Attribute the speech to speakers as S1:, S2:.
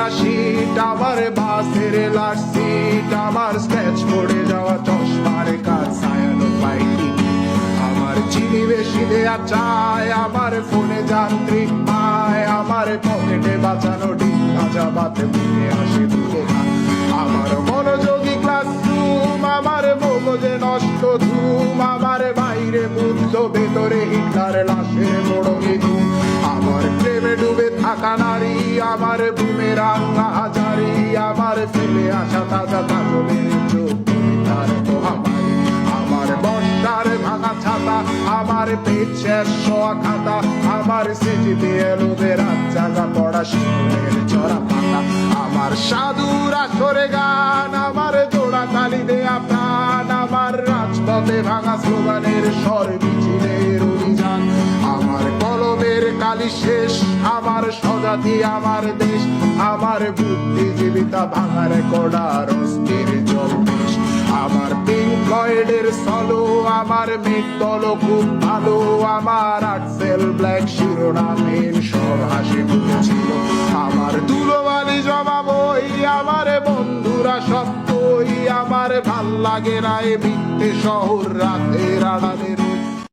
S1: পড়া শীত, আমার বাসের লাস্ট সিট, আমার স্কেচ পড়ে যাওয়া চশমার কাজ, ছায়ানো পাইনি আমার চিনি বেশি দেয়া চায়, আমার ফোনে যান্ত্রিক পায়, আমার পকেটে বাঁচানো ডিম ভাজা বাতে মুখে আসে দুটো ভাত, আমার মনোযোগী ক্লাসরুম, আমার মগজে নষ্ট ধুম, আমার বাইরে বুদ্ধ ভেতরে হিটলার লাশের মোড়কে ধুম, আমার প্রেমে ডুবে থাকা নারী, আমার বুমেরাং হাজারি, আমার ফেলে আসা তাজা কাজলের চোখ তার মহামারী, আমার বর্ষার ভাঙা ছাতা, আমার পেট শেষ শোয়া খাতা, আমার সেজিতে এলোদের জাগা পড়া শিশুরের চড়া পাতা, আমার সাধুর আসরে গান, আমার জোড়া তালি দেয়া প্রাণ, আমার রাজপথে ভাঙা স্লোগানের স্বর মিছিলের অভিযান, আমার কলমের কালি শেষ, আমার স্বজাতি আমার দেশ, আমার বুদ্ধিজীবিতা ভাঙার কড়ার অস্থির জলদেশ, আমার পিঙ্ক ফ্লয়েডের সলো, আমার মেঘদল খুব ভালো, আমার আর্টসেল ব্ল্যাক শিরোনামহীন সব হাসি মুখেছিল, আমার ধুলোবালি জমা বই, আমার বন্ধুরা সব কই, আমার ভাল লাগে না এ মিথ্যে শহর রাতের আড়ালের